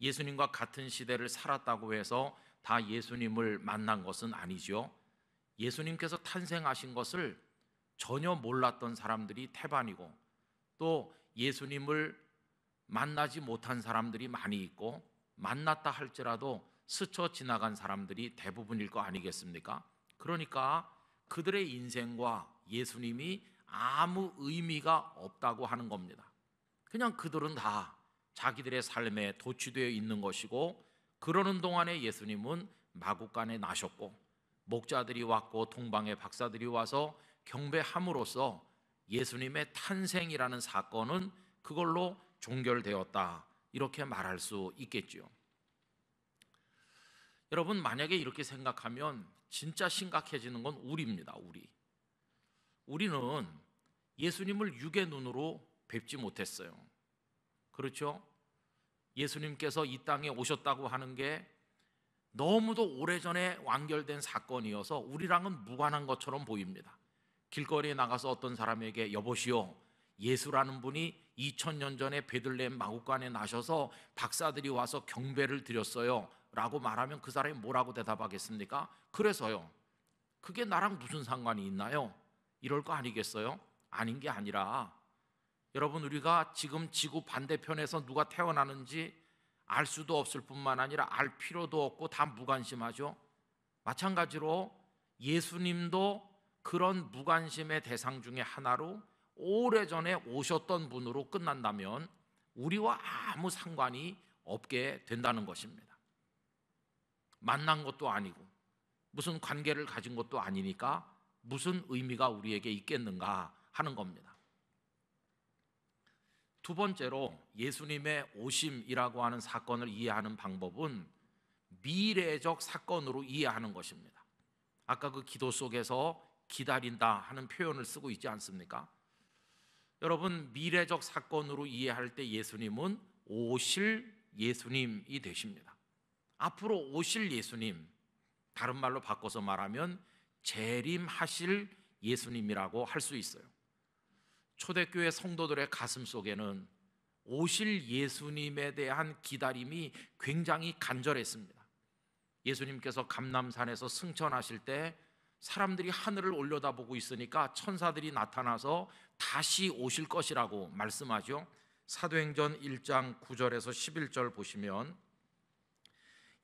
예수님과 같은 시대를 살았다고 해서 다 예수님을 만난 것은 아니죠. 예수님께서 탄생하신 것을 전혀 몰랐던 사람들이 태반이고, 또 예수님을 만나지 못한 사람들이 많이 있고, 만났다 할지라도 스쳐 지나간 사람들이 대부분일 거 아니겠습니까? 그러니까 그들의 인생과 예수님이 아무 의미가 없다고 하는 겁니다. 그냥 그들은 다 자기들의 삶에 도취되어 있는 것이고, 그러는 동안에 예수님은 마국간에 나셨고, 목자들이 왔고 동방의 박사들이 와서 경배함으로써 예수님의 탄생이라는 사건은 그걸로 종결되었다, 이렇게 말할 수 있겠지요. 여러분, 만약에 이렇게 생각하면 진짜 심각해지는 건 우리입니다. 우리는 예수님을 육의 눈으로 뵙지 못했어요. 그렇죠? 예수님께서 이 땅에 오셨다고 하는 게 너무도 오래전에 완결된 사건이어서 우리랑은 무관한 것처럼 보입니다. 길거리에 나가서 어떤 사람에게 여보시오, 예수라는 분이 2000년 전에 베들레헴 마국간에 나셔서 박사들이 와서 경배를 드렸어요 라고 말하면 그 사람이 뭐라고 대답하겠습니까? 그래서요, 그게 나랑 무슨 상관이 있나요? 이럴 거 아니겠어요? 아닌 게 아니라, 여러분, 우리가 지금 지구 반대편에서 누가 태어나는지 알 수도 없을 뿐만 아니라 알 필요도 없고 다 무관심하죠. 마찬가지로 예수님도 그런 무관심의 대상 중에 하나로 오래전에 오셨던 분으로 끝난다면 우리와 아무 상관이 없게 된다는 것입니다. 만난 것도 아니고 무슨 관계를 가진 것도 아니니까 무슨 의미가 우리에게 있겠는가 하는 겁니다. 두 번째로, 예수님의 오심이라고 하는 사건을 이해하는 방법은 미래적 사건으로 이해하는 것입니다. 아까 그 기도 속에서 기다린다 하는 표현을 쓰고 있지 않습니까? 여러분, 미래적 사건으로 이해할 때 예수님은 오실 예수님이 되십니다. 앞으로 오실 예수님, 다른 말로 바꿔서 말하면 재림하실 예수님이라고 할 수 있어요. 초대교회 성도들의 가슴 속에는 오실 예수님에 대한 기다림이 굉장히 간절했습니다. 예수님께서 감람산에서 승천하실 때 사람들이 하늘을 올려다보고 있으니까 천사들이 나타나서 다시 오실 것이라고 말씀하죠. 사도행전 1장 9절에서 11절 보시면,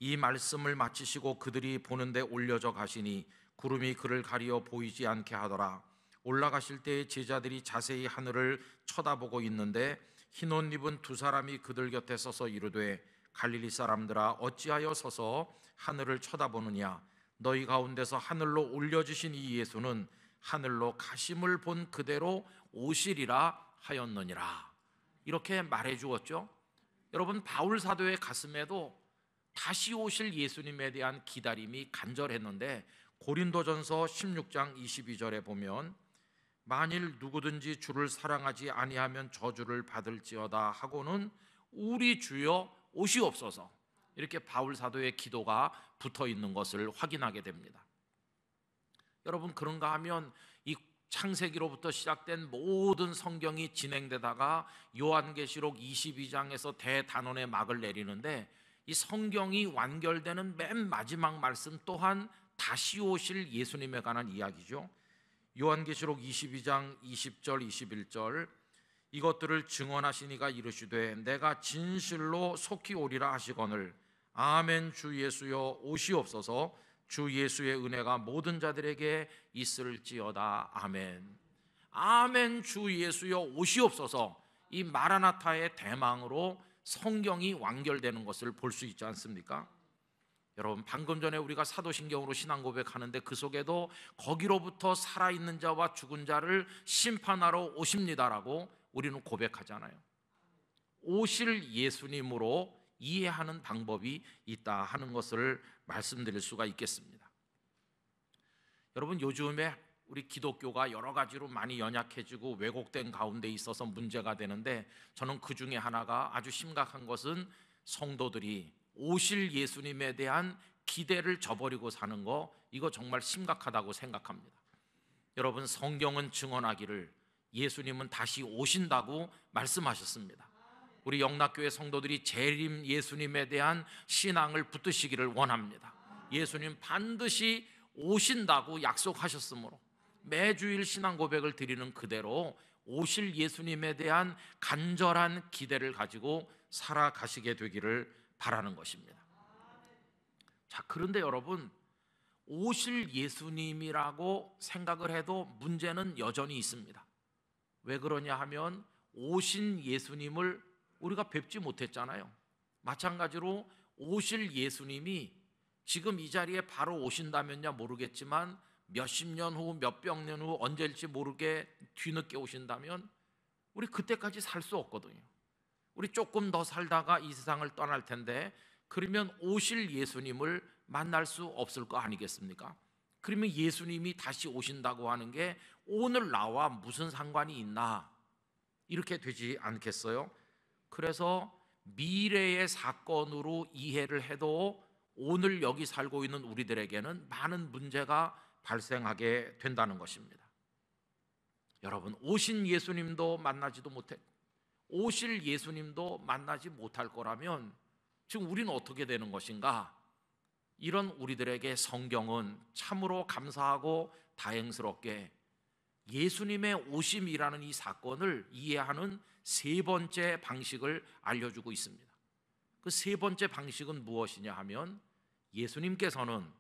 이 말씀을 마치시고 그들이 보는데 올려져 가시니 구름이 그를 가리어 보이지 않게 하더라. 올라가실 때에 제자들이 자세히 하늘을 쳐다보고 있는데 흰 옷 입은 두 사람이 그들 곁에 서서 이르되, 갈릴리 사람들아, 어찌하여 서서 하늘을 쳐다보느냐? 너희 가운데서 하늘로 올려지신 이 예수는 하늘로 가심을 본 그대로 오시리라 하였느니라. 이렇게 말해 주었죠. 여러분, 바울 사도의 가슴에도 다시 오실 예수님에 대한 기다림이 간절했는데, 고린도전서 16장 22절에 보면, 만일 누구든지 주를 사랑하지 아니하면 저주를 받을지어다 하고는 우리 주여 오시옵소서, 이렇게 바울 사도의 기도가 붙어 있는 것을 확인하게 됩니다. 여러분, 그런가 하면 이 창세기로부터 시작된 모든 성경이 진행되다가 요한계시록 22장에서 대단원의 막을 내리는데, 이 성경이 완결되는 맨 마지막 말씀 또한 다시 오실 예수님에 관한 이야기죠. 요한계시록 22장 20절 21절, 이것들을 증언하신 이가 이르시되 내가 진실로 속히 오리라 하시거늘, 아멘. 주 예수여 오시옵소서. 주 예수의 은혜가 모든 자들에게 있을지어다. 아멘. 아멘. 주 예수여 오시옵소서. 이 마라나타의 대망으로 성경이 완결되는 것을 볼 수 있지 않습니까? 여러분, 방금 전에 우리가 사도신경으로 신앙 고백하는데 그 속에도 거기로부터 살아있는 자와 죽은 자를 심판하러 오십니다라고 우리는 고백하잖아요. 오실 예수님으로 이해하는 방법이 있다 하는 것을 말씀드릴 수가 있겠습니다. 여러분, 요즘에 우리 기독교가 여러 가지로 많이 연약해지고 왜곡된 가운데 있어서 문제가 되는데, 저는 그 중에 하나가 아주 심각한 것은 성도들이 오실 예수님에 대한 기대를 저버리고 사는 거, 이거 정말 심각하다고 생각합니다. 여러분, 성경은 증언하기를 예수님은 다시 오신다고 말씀하셨습니다. 우리 영락교회 성도들이 재림 예수님에 대한 신앙을 붙드시기를 원합니다. 예수님 반드시 오신다고 약속하셨으므로 매주일 신앙 고백을 드리는 그대로 오실 예수님에 대한 간절한 기대를 가지고 살아가시게 되기를 바라는 것입니다. 자, 그런데 여러분, 오실 예수님이라고 생각을 해도 문제는 여전히 있습니다. 왜 그러냐 하면 오신 예수님을 우리가 뵙지 못했잖아요. 마찬가지로 오실 예수님이 지금 이 자리에 바로 오신다면야 모르겠지만 몇십 년 후, 몇백 년 후 언제일지 모르게 뒤늦게 오신다면 우리 그때까지 살 수 없거든요. 우리 조금 더 살다가 이 세상을 떠날 텐데, 그러면 오실 예수님을 만날 수 없을 거 아니겠습니까? 그러면 예수님이 다시 오신다고 하는 게 오늘 나와 무슨 상관이 있나? 이렇게 되지 않겠어요? 그래서 미래의 사건으로 이해를 해도 오늘 여기 살고 있는 우리들에게는 많은 문제가 발생하게 된다는 것입니다. 여러분, 오신 예수님도 만나지도 못해, 오실 예수님도 만나지 못할 거라면 지금 우리는 어떻게 되는 것인가? 이런 우리들에게 성경은 참으로 감사하고 다행스럽게 예수님의 오심이라는 이 사건을 이해하는 세 번째 방식을 알려주고 있습니다. 그 세 번째 방식은 무엇이냐 하면 예수님께서는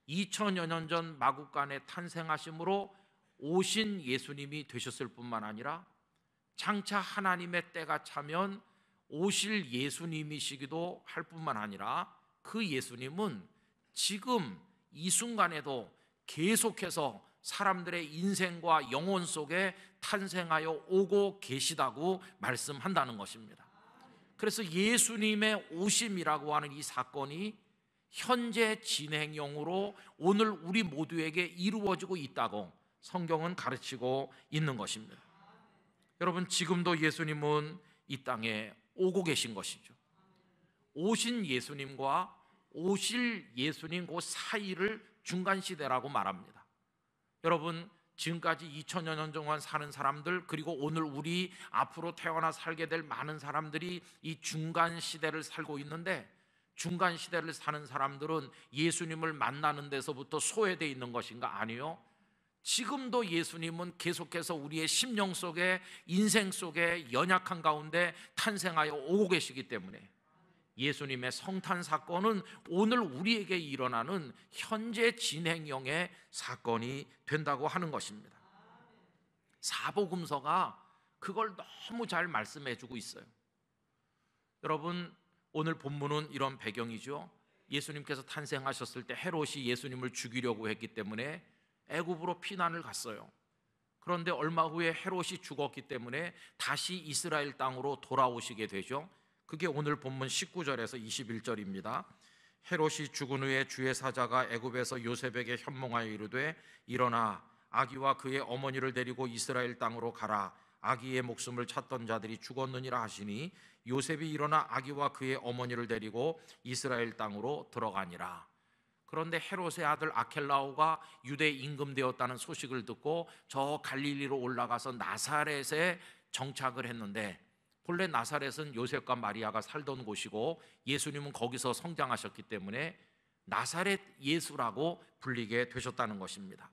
2000여 년 전 마국간에 탄생하심으로 오신 예수님이 되셨을 뿐만 아니라 장차 하나님의 때가 차면 오실 예수님이시기도 할 뿐만 아니라 그 예수님은 지금 이 순간에도 계속해서 사람들의 인생과 영혼 속에 탄생하여 오고 계시다고 말씀한다는 것입니다. 그래서 예수님의 오심이라고 하는 이 사건이 현재 진행형으로 오늘 우리 모두에게 이루어지고 있다고 성경은 가르치고 있는 것입니다. 여러분, 지금도 예수님은 이 땅에 오고 계신 것이죠. 오신 예수님과 오실 예수님 그 사이를 중간시대라고 말합니다. 여러분, 지금까지 2000여 년 동안 사는 사람들, 그리고 오늘 우리 앞으로 태어나 살게 될 많은 사람들이 이 중간시대를 살고 있는데, 중간시대를 사는 사람들은 예수님을 만나는 데서부터 소외되어 있는 것인가? 아니요. 지금도 예수님은 계속해서 우리의 심령 속에, 인생 속에 연약한 가운데 탄생하여 오고 계시기 때문에 예수님의 성탄 사건은 오늘 우리에게 일어나는 현재 진행형의 사건이 된다고 하는 것입니다. 사복음서가 그걸 너무 잘 말씀해 주고 있어요. 여러분, 오늘 본문은 이런 배경이죠. 예수님께서 탄생하셨을 때 헤롯이 예수님을 죽이려고 했기 때문에 애굽으로 피난을 갔어요. 그런데 얼마 후에 헤롯이 죽었기 때문에 다시 이스라엘 땅으로 돌아오시게 되죠. 그게 오늘 본문 19절에서 21절입니다. 헤롯이 죽은 후에 주의 사자가 애굽에서 요셉에게 현몽하여 이르되 일어나 아기와 그의 어머니를 데리고 이스라엘 땅으로 가라. 아기의 목숨을 찾던 자들이 죽었느니라 하시니 요셉이 일어나 아기와 그의 어머니를 데리고 이스라엘 땅으로 들어가니라. 그런데 헤롯의 아들 아켈라오가 유대에 임금되었다는 소식을 듣고 저 갈릴리로 올라가서 나사렛에 정착을 했는데, 본래 나사렛은 요셉과 마리아가 살던 곳이고 예수님은 거기서 성장하셨기 때문에 나사렛 예수라고 불리게 되셨다는 것입니다.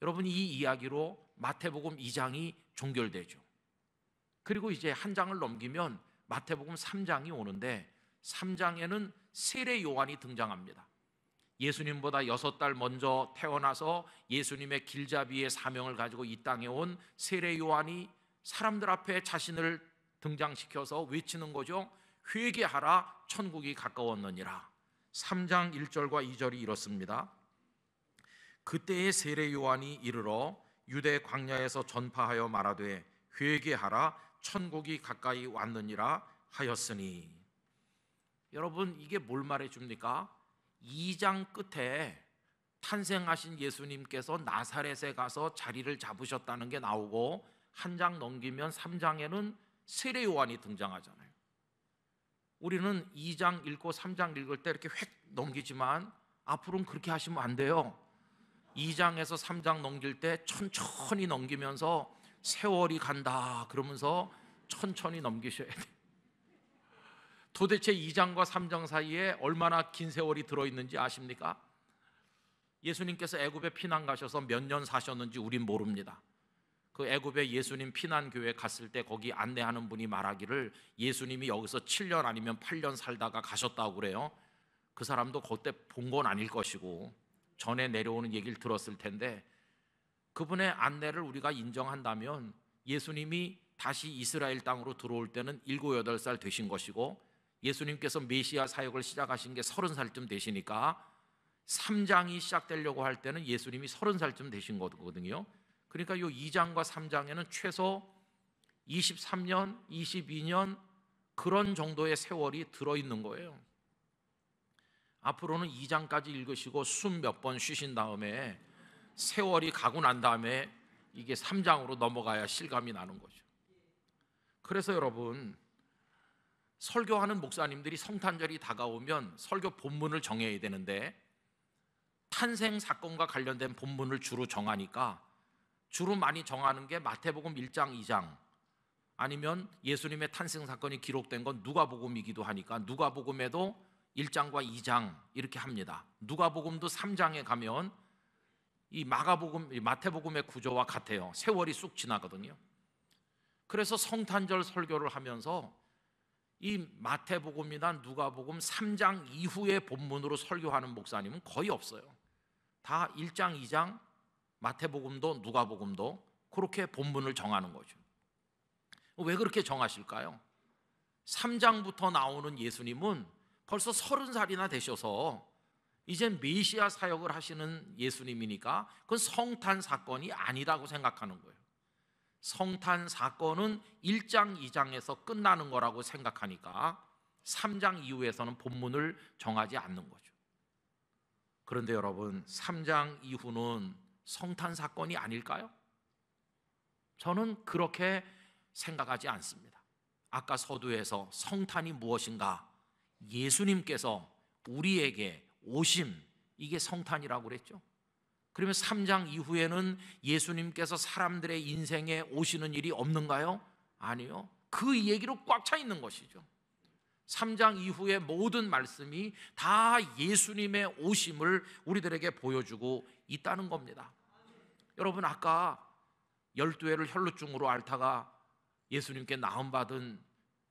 여러분, 이 이야기로 마태복음 2장이 종결되죠. 그리고 이제 한 장을 넘기면 마태복음 3장이 오는데 3장에는 세례 요한이 등장합니다. 예수님보다 6달 먼저 태어나서 예수님의 길잡이의 사명을 가지고 이 땅에 온 세례 요한이 사람들 앞에 자신을 등장시켜서 외치는 거죠. 회개하라, 천국이 가까웠느니라. 3장 1절과 2절이 이렇습니다. 그때의 세례 요한이 이르러 유대 광야에서 전파하여 말하되 회개하라, 천국이 가까이 왔느니라 하였으니. 여러분, 이게 뭘 말해줍니까? 2장 끝에 탄생하신 예수님께서 나사렛에 가서 자리를 잡으셨다는 게 나오고, 한 장 넘기면 3장에는 세례 요한이 등장하잖아요. 우리는 2장 읽고 3장 읽을 때 이렇게 획 넘기지만 앞으로는 그렇게 하시면 안 돼요. 2장에서 3장 넘길 때 천천히 넘기면서 세월이 간다 그러면서 천천히 넘기셔야 돼요. 도대체 2장과 3장 사이에 얼마나 긴 세월이 들어있는지 아십니까? 예수님께서 애굽에 피난 가셔서 몇 년 사셨는지 우린 모릅니다. 그 애굽에 예수님 피난교회 갔을 때 거기 안내하는 분이 말하기를 예수님이 여기서 7년 아니면 8년 살다가 가셨다고 그래요. 그 사람도 그때 본 건 아닐 것이고 전에 내려오는 얘기를 들었을 텐데, 그분의 안내를 우리가 인정한다면 예수님이 다시 이스라엘 땅으로 들어올 때는 7, 8살 되신 것이고, 예수님께서 메시아 사역을 시작하신 게 30살쯤 되시니까 3장이 시작되려고 할 때는 예수님이 30살쯤 되신 거거든요. 그러니까 이 2장과 3장에는 최소 23년, 22년 그런 정도의 세월이 들어있는 거예요. 앞으로는 2장까지 읽으시고 숨 몇 번 쉬신 다음에 세월이 가고 난 다음에 이게 3장으로 넘어가야 실감이 나는 거죠. 그래서 여러분, 설교하는 목사님들이 성탄절이 다가오면 설교 본문을 정해야 되는데 탄생 사건과 관련된 본문을 주로 정하니까 주로 많이 정하는 게 마태복음 1장, 2장 아니면 예수님의 탄생 사건이 기록된 건 누가복음이기도 하니까 누가복음에도 1장과 2장 이렇게 합니다. 누가복음도 3장에 가면 이 마태복음의 구조와 같아요. 세월이 쑥 지나거든요. 그래서 성탄절 설교를 하면서 이 마태복음이나 누가복음 3장 이후의 본문으로 설교하는 목사님은 거의 없어요. 다 1장, 2장, 마태복음도 누가복음도 그렇게 본문을 정하는 거죠. 왜 그렇게 정하실까요? 3장부터 나오는 예수님은 벌써 30살이나 되셔서 이젠 메시아 사역을 하시는 예수님이니까 그건 성탄 사건이 아니라고 생각하는 거예요. 성탄 사건은 1장, 2장에서 끝나는 거라고 생각하니까 3장 이후에서는 본문을 정하지 않는 거죠. 그런데 여러분, 3장 이후는 성탄 사건이 아닐까요? 저는 그렇게 생각하지 않습니다. 아까 서두에서 성탄이 무엇인가, 예수님께서 우리에게 오심, 이게 성탄이라고 그랬죠. 그러면 3장 이후에는 예수님께서 사람들의 인생에 오시는 일이 없는가요? 아니요. 그 얘기로 꽉 차 있는 것이죠. 3장 이후의 모든 말씀이 다 예수님의 오심을 우리들에게 보여주고 있다는 겁니다. 여러분, 아까 12회를 혈루증으로 앓다가 예수님께 나음받은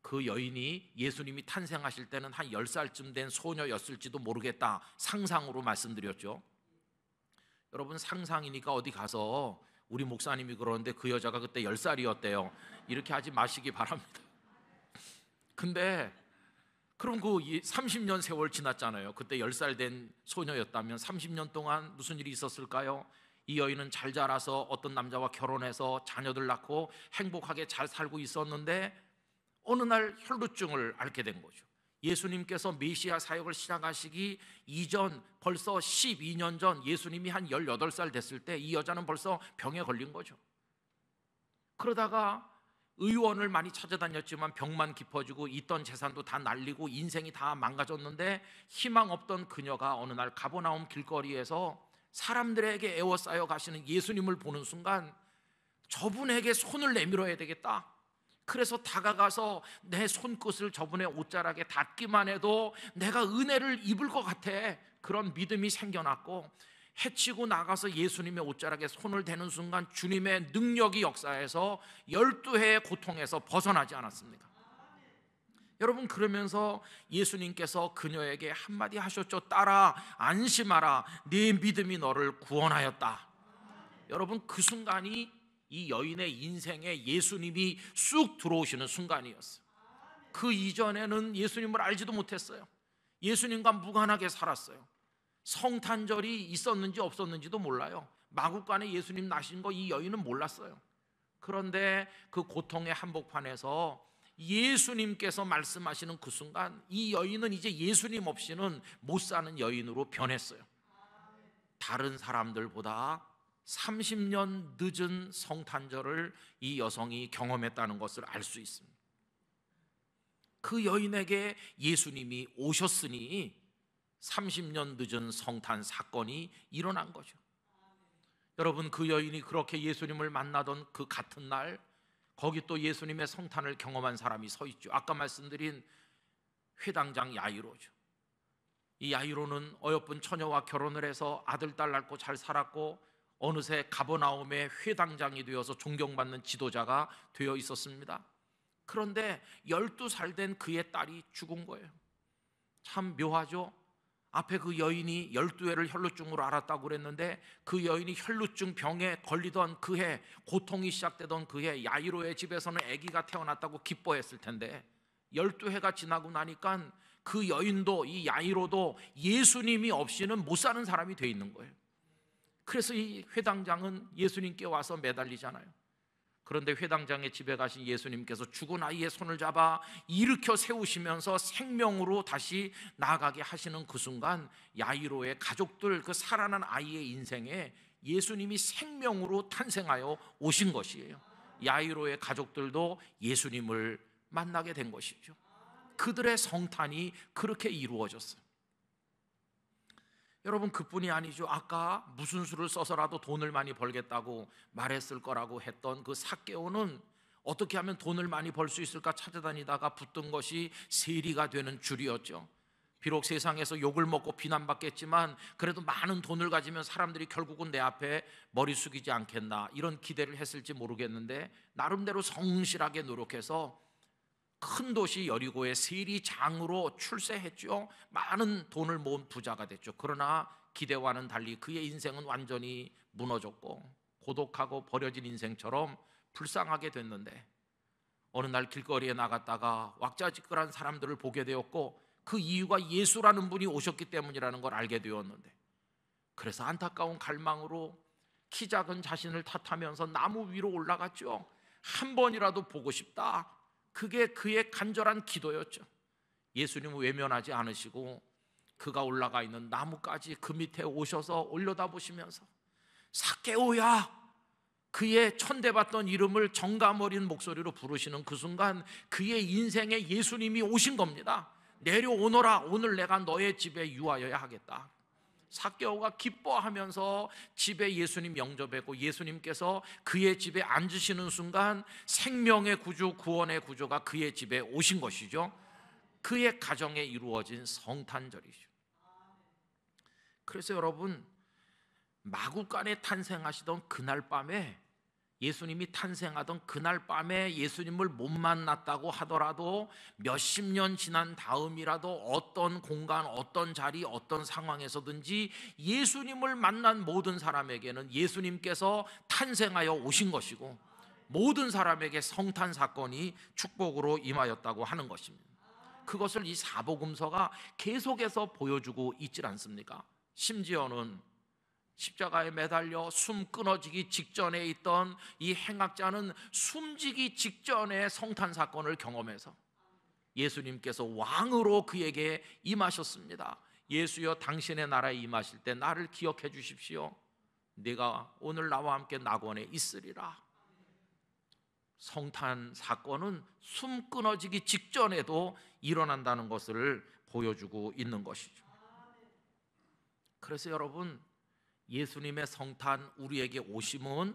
그 여인이 예수님이 탄생하실 때는 한 10살쯤 된 소녀였을지도 모르겠다, 상상으로 말씀드렸죠. 여러분, 상상이니까 어디 가서 우리 목사님이 그러는데 그 여자가 그때 10살이었대요 이렇게 하지 마시기 바랍니다. 근데 그럼 그 30년 세월 지났잖아요. 그때 10살 된 소녀였다면 30년 동안 무슨 일이 있었을까요? 이 여인은 잘 자라서 어떤 남자와 결혼해서 자녀들 낳고 행복하게 잘 살고 있었는데 어느 날 혈루증을 앓게 된 거죠. 예수님께서 메시아 사역을 시작하시기 이전 벌써 12년 전 예수님이 한 18살 됐을 때 이 여자는 벌써 병에 걸린 거죠. 그러다가 의원을 많이 찾아다녔지만 병만 깊어지고 있던 재산도 다 날리고 인생이 다 망가졌는데 희망 없던 그녀가 어느 날 가버나움 길거리에서 사람들에게 에워싸여 가시는 예수님을 보는 순간 저분에게 손을 내밀어야 되겠다. 그래서 다가가서 내 손끝을 저분의 옷자락에 닿기만 해도 내가 은혜를 입을 것 같아. 그런 믿음이 생겨났고 해치고 나가서 예수님의 옷자락에 손을 대는 순간 주님의 능력이 역사해서 12해의 고통에서 벗어나지 않았습니까? 여러분, 그러면서 예수님께서 그녀에게 한마디 하셨죠. 딸아, 안심하라, 네 믿음이 너를 구원하였다. 여러분, 그 순간이 이 여인의 인생에 예수님이 쑥 들어오시는 순간이었어요. 그 이전에는 예수님을 알지도 못했어요. 예수님과 무관하게 살았어요. 성탄절이 있었는지 없었는지도 몰라요. 마구간에 예수님 나신 거 이 여인은 몰랐어요. 그런데 그 고통의 한복판에서 예수님께서 말씀하시는 그 순간 이 여인은 이제 예수님 없이는 못 사는 여인으로 변했어요. 다른 사람들보다 30년 늦은 성탄절을 이 여성이 경험했다는 것을 알 수 있습니다. 그 여인에게 예수님이 오셨으니 30년 늦은 성탄 사건이 일어난 거죠. 여러분, 그 여인이 그렇게 예수님을 만나던 그 같은 날 거기 또 예수님의 성탄을 경험한 사람이 서 있죠. 아까 말씀드린 회당장 야이로죠. 이 야이로는 어여쁜 처녀와 결혼을 해서 아들, 딸 낳고 잘 살았고 어느새 가버나움의 회당장이 되어서 존경받는 지도자가 되어 있었습니다. 그런데 12살 된 그의 딸이 죽은 거예요. 참 묘하죠. 앞에 그 여인이 12해를 혈루증으로 앓았다고 그랬는데 그 여인이 혈루증 병에 걸리던 그해, 고통이 시작되던 그해 야이로의 집에서는 아기가 태어났다고 기뻐했을 텐데 12해가 지나고 나니까 그 여인도, 이 야이로도 예수님이 없이는 못 사는 사람이 돼 있는 거예요. 그래서 이 회당장은 예수님께 와서 매달리잖아요. 그런데 회당장의 집에 가신 예수님께서 죽은 아이의 손을 잡아 일으켜 세우시면서 생명으로 다시 나아가게 하시는 그 순간 야이로의 가족들, 그 살아난 아이의 인생에 예수님이 생명으로 탄생하여 오신 것이에요. 야이로의 가족들도 예수님을 만나게 된 것이죠. 그들의 성탄이 그렇게 이루어졌어요. 여러분, 그뿐이 아니죠. 아까 무슨 수를 써서라도 돈을 많이 벌겠다고 말했을 거라고 했던 그 삭개오는 어떻게 하면 돈을 많이 벌 수 있을까 찾아다니다가 붙든 것이 세리가 되는 줄이었죠. 비록 세상에서 욕을 먹고 비난받겠지만 그래도 많은 돈을 가지면 사람들이 결국은 내 앞에 머리 숙이지 않겠나, 이런 기대를 했을지 모르겠는데 나름대로 성실하게 노력해서 큰 도시 여리고의 세리장으로 출세했죠. 많은 돈을 모은 부자가 됐죠. 그러나 기대와는 달리 그의 인생은 완전히 무너졌고 고독하고 버려진 인생처럼 불쌍하게 됐는데 어느 날 길거리에 나갔다가 왁자지껄한 사람들을 보게 되었고 그 이유가 예수라는 분이 오셨기 때문이라는 걸 알게 되었는데 그래서 안타까운 갈망으로 키 작은 자신을 탓하면서 나무 위로 올라갔죠. 한 번이라도 보고 싶다. 그게 그의 간절한 기도였죠. 예수님은 외면하지 않으시고 그가 올라가 있는 나무까지 그 밑에 오셔서 올려다보시면서 삭개오야, 그의 천대받던 이름을 정감 어린 목소리로 부르시는 그 순간 그의 인생에 예수님이 오신 겁니다. 내려오너라, 오늘 내가 너의 집에 유하여야 하겠다. 삭개오가 기뻐하면서 집에 예수님 영접했고 예수님께서 그의 집에 앉으시는 순간 생명의 구주, 구원의 구주가 그의 집에 오신 것이죠. 그의 가정에 이루어진 성탄절이죠. 그래서 여러분, 마구간에 탄생하시던 그날 밤에, 예수님이 탄생하던 그날 밤에 예수님을 못 만났다고 하더라도 몇십 년 지난 다음이라도 어떤 공간, 어떤 자리, 어떤 상황에서든지 예수님을 만난 모든 사람에게는 예수님께서 탄생하여 오신 것이고 모든 사람에게 성탄 사건이 축복으로 임하였다고 하는 것입니다. 그것을 이 사복음서가 계속해서 보여주고 있질 않습니까? 심지어는 십자가에 매달려 숨 끊어지기 직전에 있던 이 행악자는 숨지기 직전에 성탄 사건을 경험해서 예수님께서 왕으로 그에게 임하셨습니다. 예수여, 당신의 나라에 임하실 때 나를 기억해 주십시오. 네가 오늘 나와 함께 낙원에 있으리라. 성탄 사건은 숨 끊어지기 직전에도 일어난다는 것을 보여주고 있는 것이죠. 그래서 여러분, 예수님의 성탄, 우리에게 오심은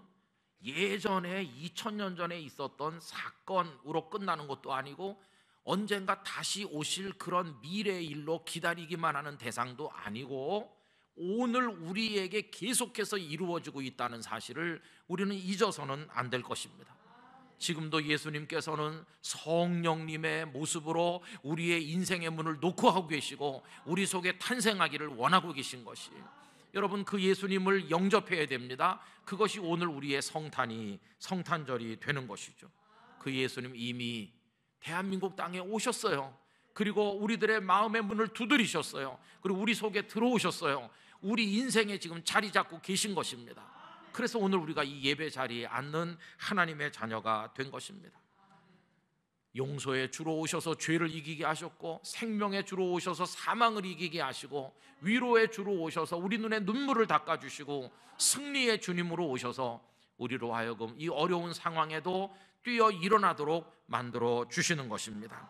예전에 2000년 전에 있었던 사건으로 끝나는 것도 아니고 언젠가 다시 오실 그런 미래의 일로 기다리기만 하는 대상도 아니고 오늘 우리에게 계속해서 이루어지고 있다는 사실을 우리는 잊어서는 안 될 것입니다. 지금도 예수님께서는 성령님의 모습으로 우리의 인생의 문을 노크하고 계시고 우리 속에 탄생하기를 원하고 계신 것이에요. 여러분, 그 예수님을 영접해야 됩니다. 그것이 오늘 우리의 성탄절이 되는 것이죠. 그 예수님 이미 대한민국 땅에 오셨어요. 그리고 우리들의 마음의 문을 두드리셨어요. 그리고 우리 속에 들어오셨어요. 우리 인생에 지금 자리 잡고 계신 것입니다. 그래서 오늘 우리가 이 예배 자리에 앉는 하나님의 자녀가 된 것입니다. 용서의 주로 오셔서 죄를 이기게 하셨고 생명의 주로 오셔서 사망을 이기게 하시고 위로의 주로 오셔서 우리 눈에 눈물을 닦아주시고 승리의 주님으로 오셔서 우리로 하여금 이 어려운 상황에도 뛰어 일어나도록 만들어 주시는 것입니다.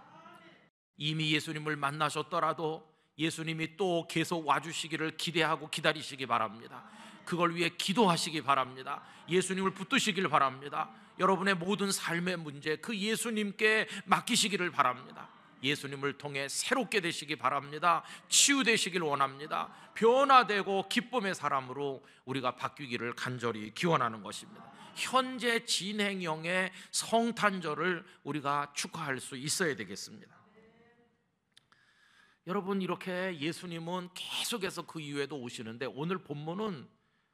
이미 예수님을 만나셨더라도 예수님이 또 계속 와주시기를 기대하고 기다리시기 바랍니다. 그걸 위해 기도하시기 바랍니다. 예수님을 붙드시길 바랍니다. 여러분의 모든 삶의 문제 그 예수님께 맡기시기를 바랍니다. 예수님을 통해 새롭게 되시기 바랍니다. 치유되시길 원합니다. 변화되고 기쁨의 사람으로 우리가 바뀌기를 간절히 기원하는 것입니다. 현재 진행형의 성탄절을 우리가 축하할 수 있어야 되겠습니다. 여러분, 이렇게 예수님은 계속해서 그 이후에도 오시는데 오늘 본문은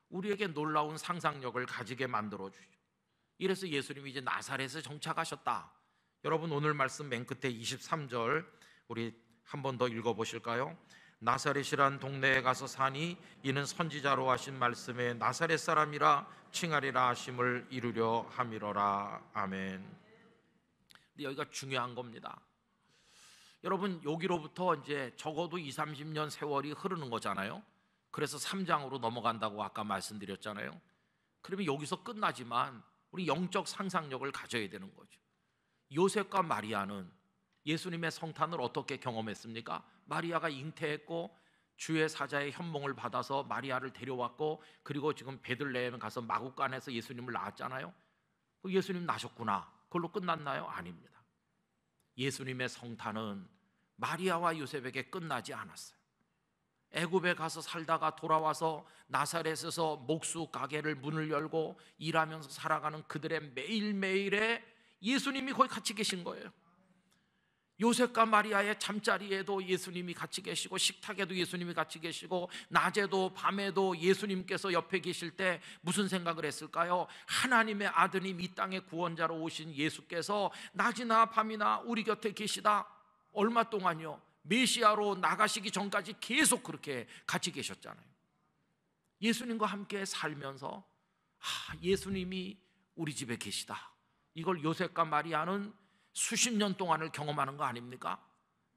우리에게 놀라운 상상력을 가지게 만들어주죠. 이래서 예수님이 이제 나사렛에 정착하셨다. 여러분, 오늘 말씀 맨 끝에 23절 우리 한 번 더 읽어보실까요? 나사렛이란 동네에 가서 사니 이는 선지자로 하신 말씀에 나사렛 사람이라 칭하리라 하심을 이루려 함이로라. 아멘. 근데 여기가 중요한 겁니다. 여러분, 여기로부터 이제 적어도 20-30년 세월이 흐르는 거잖아요. 그래서 3장으로 넘어간다고 아까 말씀드렸잖아요. 그러면 여기서 끝나지만 우리 영적 상상력을 가져야 되는 거죠. 요셉과 마리아는 예수님의 성탄을 어떻게 경험했습니까? 마리아가 잉태했고 주의 사자의 현몽을 받아서 마리아를 데려왔고, 그리고 지금 베들레헴 가서 마구간에서 예수님을 낳았잖아요. 예수님 나셨구나, 그걸로 끝났나요? 아닙니다. 예수님의 성탄은 마리아와 요셉에게 끝나지 않았어요. 애굽에 가서 살다가 돌아와서 나사렛에서 목수 가게를 문을 열고 일하면서 살아가는 그들의 매일매일에 예수님이 거기 같이 계신 거예요. 요셉과 마리아의 잠자리에도 예수님이 같이 계시고, 식탁에도 예수님이 같이 계시고, 낮에도 밤에도 예수님께서 옆에 계실 때 무슨 생각을 했을까요? 하나님의 아드님, 이 땅의 구원자로 오신 예수께서 낮이나 밤이나 우리 곁에 계시다. 얼마 동안요? 메시아로 나가시기 전까지 계속 그렇게 같이 계셨잖아요. 예수님과 함께 살면서 예수님이 우리 집에 계시다, 이걸 요셉과 마리아는 수십 년 동안을 경험하는 거 아닙니까?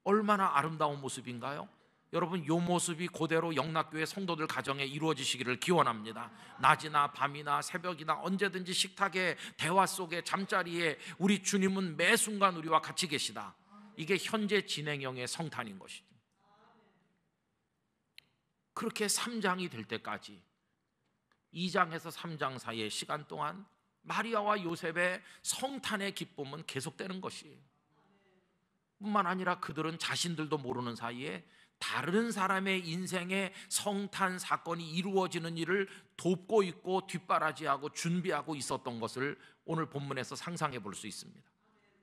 얼마나 아름다운 모습인가요? 여러분, 이 모습이 그대로 영락교회 성도들 가정에 이루어지시기를 기원합니다. 낮이나 밤이나 새벽이나 언제든지 식탁에, 대화 속에, 잠자리에 우리 주님은 매 순간 우리와 같이 계시다. 이게 현재 진행형의 성탄인 것이죠. 그렇게 3장이 될 때까지 2장에서 3장 사이의 시간 동안 마리아와 요셉의 성탄의 기쁨은 계속되는 것이에요. 뿐만 아니라 그들은 자신들도 모르는 사이에 다른 사람의 인생에 성탄 사건이 이루어지는 일을 돕고 있고 뒷바라지하고 준비하고 있었던 것을 오늘 본문에서 상상해 볼 수 있습니다.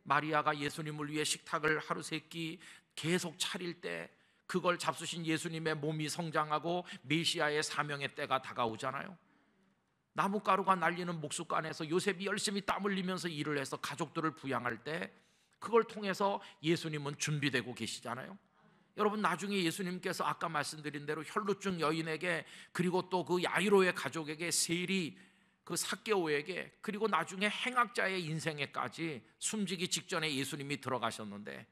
마리아가 예수님을 위해 식탁을 하루 세끼 계속 차릴 때 그걸 잡수신 예수님의 몸이 성장하고 메시아의 사명의 때가 다가오잖아요. 나뭇가루가 날리는 목숫간에서 요셉이 열심히 땀 흘리면서 일을 해서 가족들을 부양할 때 그걸 통해서 예수님은 준비되고 계시잖아요. 여러분, 나중에 예수님께서 아까 말씀드린 대로 혈루증 여인에게, 그리고 또 그 야이로의 가족에게, 세리 그 삭개오에게, 그리고 나중에 행악자의 인생에까지 숨지기 직전에 예수님이 들어가셨는데,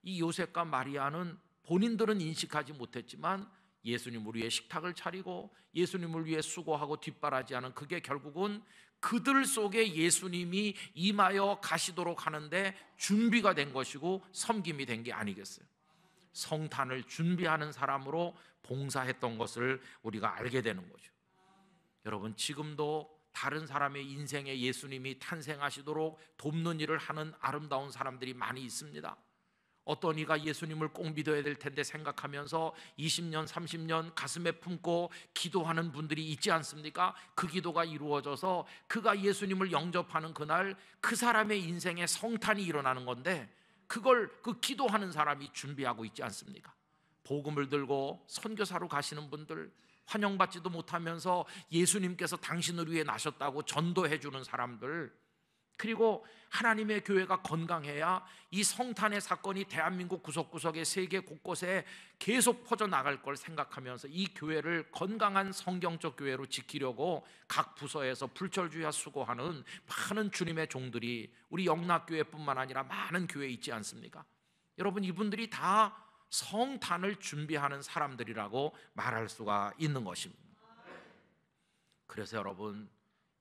이 요셉과 마리아는 본인들은 인식하지 못했지만 예수님을 위해 식탁을 차리고 예수님을 위해 수고하고 뒷바라지하는, 그게 결국은 그들 속에 예수님이 임하여 가시도록 하는데 준비가 된 것이고 섬김이 된 게 아니겠어요? 성탄을 준비하는 사람으로 봉사했던 것을 우리가 알게 되는 거죠. 여러분, 지금도 다른 사람의 인생에 예수님이 탄생하시도록 돕는 일을 하는 아름다운 사람들이 많이 있습니다. 어떤 이가 예수님을 꼭 믿어야 될 텐데 생각하면서 20년, 30년 가슴에 품고 기도하는 분들이 있지 않습니까? 그 기도가 이루어져서 그가 예수님을 영접하는 그날 그 사람의 인생에 성탄이 일어나는 건데, 그걸 그 기도하는 사람이 준비하고 있지 않습니까? 복음을 들고 선교사로 가시는 분들, 환영받지도 못하면서 예수님께서 당신을 위해 나셨다고 전도해 주는 사람들, 그리고 하나님의 교회가 건강해야 이 성탄의 사건이 대한민국 구석구석에, 세계 곳곳에 계속 퍼져나갈 걸 생각하면서 이 교회를 건강한 성경적 교회로 지키려고 각 부서에서 불철주야 수고하는 많은 주님의 종들이 우리 영락교회뿐만 아니라 많은 교회에 있지 않습니까? 여러분, 이분들이 다 성탄을 준비하는 사람들이라고 말할 수가 있는 것입니다. 그래서 여러분,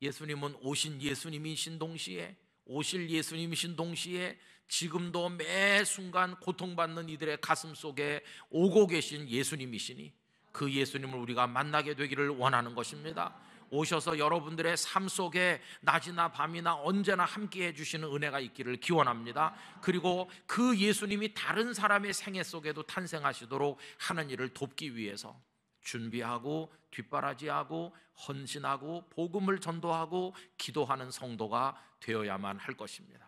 예수님은 오신 예수님이신 동시에, 오실 예수님이신 동시에 지금도 매 순간 고통받는 이들의 가슴 속에 오고 계신 예수님이시니 그 예수님을 우리가 만나게 되기를 원하는 것입니다. 오셔서 여러분들의 삶 속에 낮이나 밤이나 언제나 함께 해주시는 은혜가 있기를 기원합니다. 그리고 그 예수님이 다른 사람의 생애 속에도 탄생하시도록 하는 일을 돕기 위해서 준비하고 뒷바라지하고 헌신하고 복음을 전도하고 기도하는 성도가 되어야만 할 것입니다.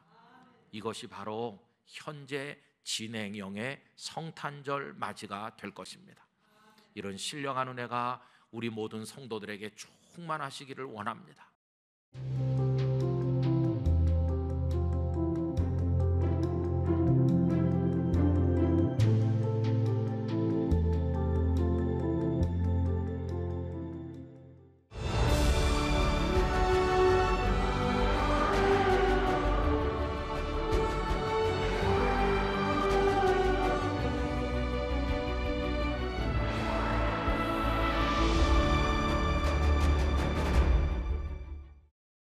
이것이 바로 현재 진행형의 성탄절 맞이가 될 것입니다. 이런 신령한 은혜가 우리 모든 성도들에게 충만하시기를 원합니다.